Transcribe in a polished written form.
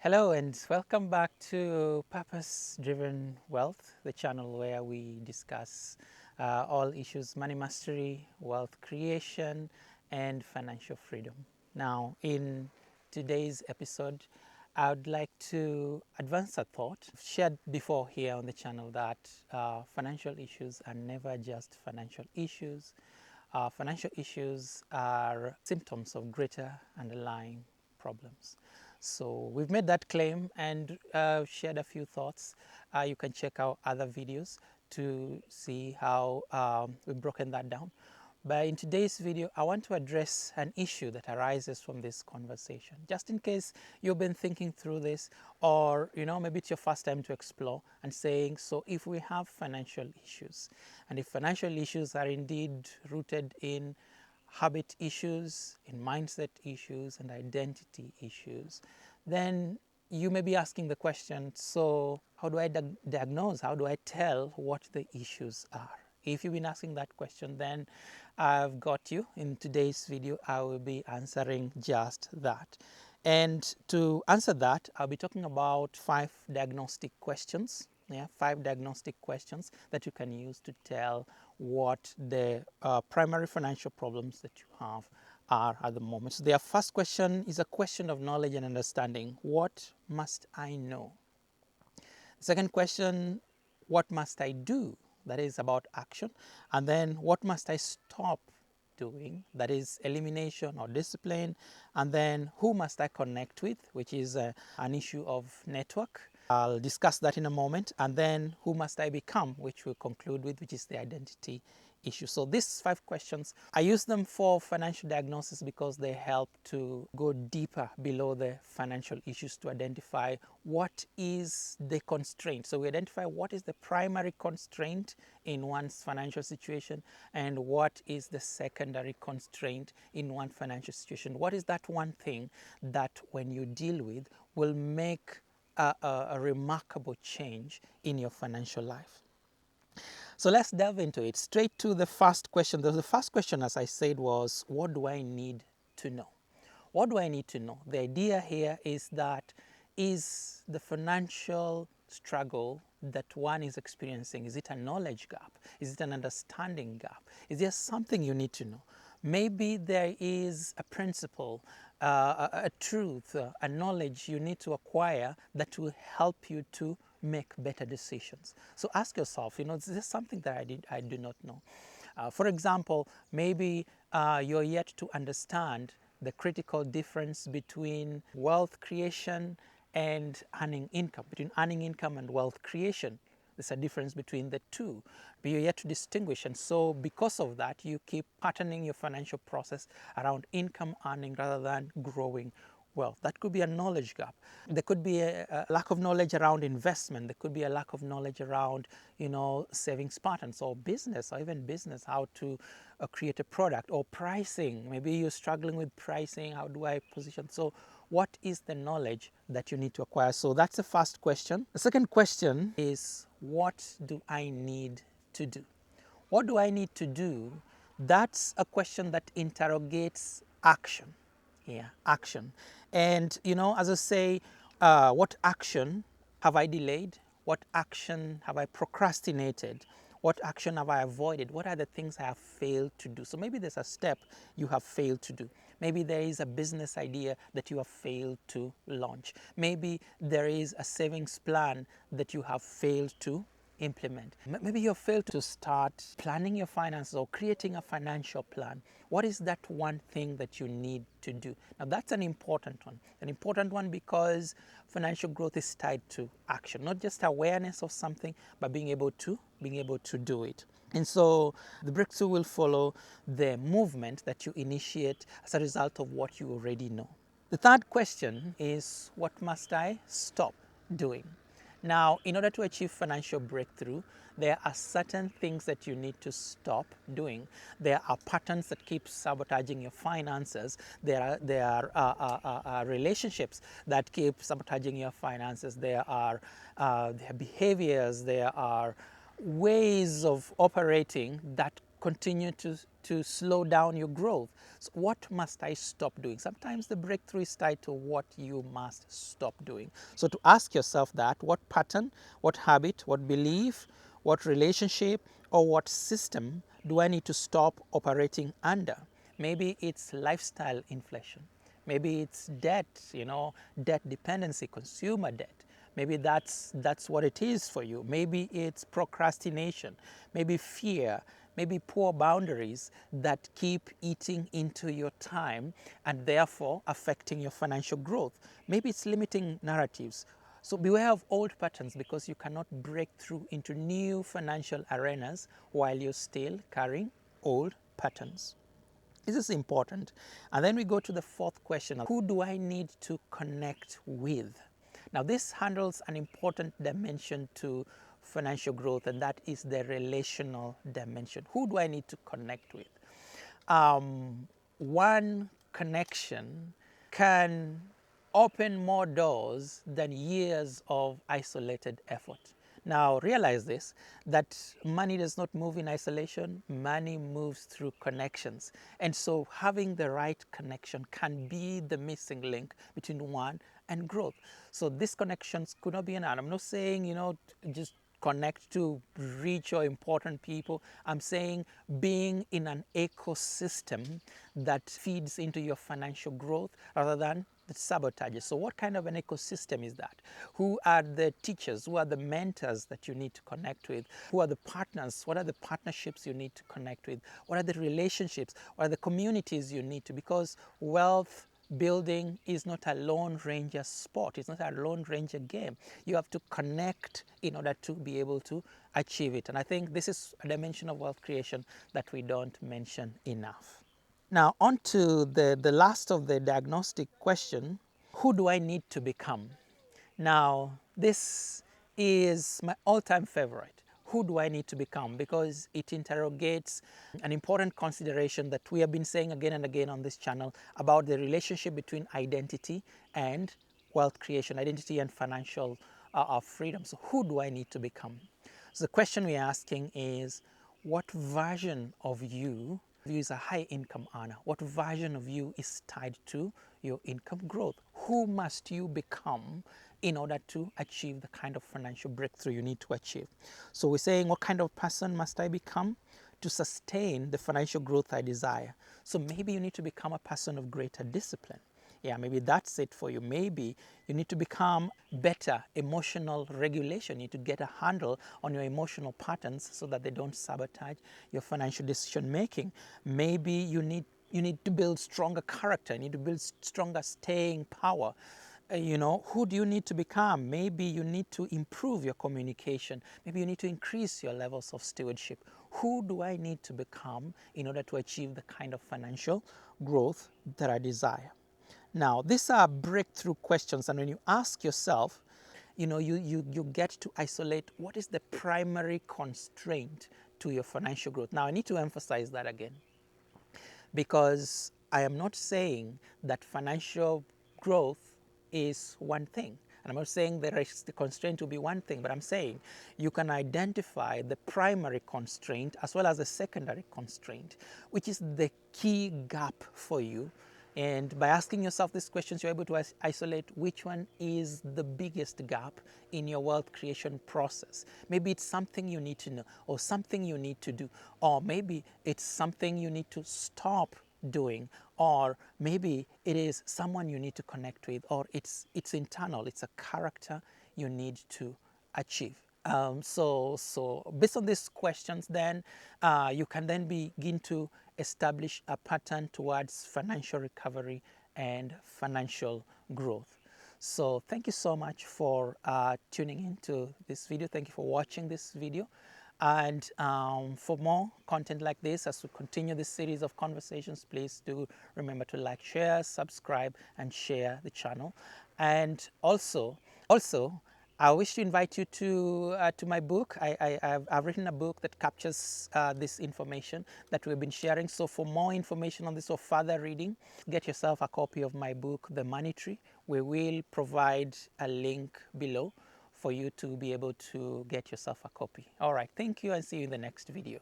Hello and welcome back to Purpose Driven Wealth, the channel where we discuss all issues money mastery, wealth creation, and financial freedom. Now, in today's episode, I would like to advance a thought. I've shared before here on the channel that financial issues are never just financial issues. Financial issues are symptoms of greater underlying problems. So we've made that claim and shared a few thoughts. You can check out other videos to see how we've broken that down. But in today's video, I want to address an issue that arises from this conversation. Just in case you've been thinking through this, or maybe it's your first time to explore and saying, so if we have financial issues, and if financial issues are indeed rooted in habit issues, in mindset issues, and identity issues, then you may be asking the question, so how do I diagnose? How do I tell what the issues are? If you've been asking that question, then I've got you. In today's video, I will be answering just that. And to answer that, I'll be talking about 5 diagnostic questions. 5 diagnostic questions that you can use to tell what the primary financial problems that you have are at the moment. So their first question is a question of knowledge and understanding. What must I know? The second question, what must I do? That is about action. And then what must I stop doing? That is elimination or discipline. And then who must I connect with, which is an issue of network. I'll discuss that in a moment. And then who must I become, which we'll conclude with, which is the identity issue. So these 5 questions, I use them for financial diagnosis because they help to go deeper below the financial issues to identify what is the constraint. So we identify what is the primary constraint in one's financial situation and what is the secondary constraint in one financial situation. What is that one thing that when you deal with will make a remarkable change in your financial life? So let's delve into it. Straight to the first question. The first question, as I said, was what do I need to know? What do I need to know? The idea here is that is the financial struggle that one is experiencing, is it a knowledge gap? Is it an understanding gap? Is there something you need to know? Maybe there is a principle, a truth, a knowledge you need to acquire that will help you to make better decisions. So ask yourself, is this something that I do not know? For example, maybe you're yet to understand the critical difference between wealth creation and earning income, between earning income and wealth creation. There's a difference between the two, but you're yet to distinguish. And so because of that, you keep patterning your financial process around income earning rather than growing wealth. That could be a knowledge gap. There could be a lack of knowledge around investment. There could be a lack of knowledge around, savings patterns or business, or even business, how to create a product, or pricing. Maybe you're struggling with pricing. How do I position? So what is the knowledge that you need to acquire? So that's the first question. The second question is, what do I need to do? What do I need to do? That's a question that interrogates action. Action. And, as I say, what action have I delayed? What action have I procrastinated? What action have I avoided? What are the things I have failed to do? So maybe there's a step you have failed to do. Maybe there is a business idea that you have failed to launch. Maybe there is a savings plan that you have failed to implement. Maybe you failed to start planning your finances or creating a financial plan. What is that one thing that you need to do? Now that's an important one because financial growth is tied to action, not just awareness of something, but being able to do it. And so the breakthrough will follow the movement that you initiate as a result of what you already know. The third question is, what must I stop doing? Now, in order to achieve financial breakthrough, there are certain things that you need to stop doing. There are patterns that keep sabotaging your finances. There are relationships that keep sabotaging your finances. There are behaviors. There are ways of operating that continue to slow down your growth. So what must I stop doing? Sometimes the breakthrough is tied to what you must stop doing. So to ask yourself that, what pattern, what habit, what belief, what relationship, or what system do I need to stop operating under? Maybe it's lifestyle inflation. Maybe it's debt, debt dependency, consumer debt. Maybe that's what it is for you. Maybe it's procrastination, maybe fear, maybe poor boundaries that keep eating into your time and therefore affecting your financial growth. Maybe it's limiting narratives. So beware of old patterns, because you cannot break through into new financial arenas while you're still carrying old patterns. This is important. And then we go to the fourth question: who do I need to connect with? Now, this handles an important dimension to financial growth, and that is the relational dimension. Who do I need to connect with? One connection can open more doors than years of isolated effort. Now, realize this, that money does not move in isolation. Money moves through connections. And so having the right connection can be the missing link between one and growth. So these connections could not be an ad. I'm not saying, just connect to rich or important people. I'm saying being in an ecosystem that feeds into your financial growth rather than that sabotages. So what kind of an ecosystem is that? Who are the teachers? Who are the mentors that you need to connect with? Who are the partners? What are the partnerships you need to connect with? What are the relationships? What are the communities you need to? Because wealth building is not a lone ranger sport. It's not a lone ranger game. You have to connect in order to be able to achieve it. And I think this is a dimension of wealth creation that we don't mention enough. Now, on to the last of the diagnostic question: who do I need to become? Now, this is my all-time favorite. Who do I need to become? Because it interrogates an important consideration that we have been saying again and again on this channel about the relationship between identity and wealth creation, identity and financial freedom. So who do I need to become? So the question we're asking is, what version of you is a high income earner? What version of you is tied to your income growth? Who must you become in order to achieve the kind of financial breakthrough you need to achieve? So we're saying, what kind of person must I become to sustain the financial growth I desire? So maybe you need to become a person of greater discipline. Yeah, maybe that's it for you. Maybe you need to become better emotional regulation. You need to get a handle on your emotional patterns so that they don't sabotage your financial decision making. Maybe you need to build stronger character. You need to build stronger staying power. Who do you need to become? Maybe you need to improve your communication. Maybe you need to increase your levels of stewardship. Who do I need to become in order to achieve the kind of financial growth that I desire? Now, these are breakthrough questions, and when you ask yourself, you get to isolate what is the primary constraint to your financial growth. Now, I need to emphasize that again, because I am not saying that financial growth is one thing. And I'm not saying the constraint will be one thing, but I'm saying you can identify the primary constraint as well as the secondary constraint, which is the key gap for you. And by asking yourself these questions, you're able to isolate which one is the biggest gap in your wealth creation process. Maybe it's something you need to know, or something you need to do, or maybe it's something you need to stop doing, or maybe it is someone you need to connect with, or it's internal, it's a character you need to achieve. So based on these questions, then you can then begin to establish a pattern towards financial recovery and financial growth. So thank you so much for tuning into this video. Thank you for watching this video. And for more content like this, as we continue this series of conversations, please do remember to like, share, subscribe, and share the channel. And also, I wish to invite you to my book. I've written a book that captures this information that we've been sharing. So for more information on this or further reading, get yourself a copy of my book, The Money Tree. We will provide a link below for you to be able to get yourself a copy. All right, thank you, and see you in the next video.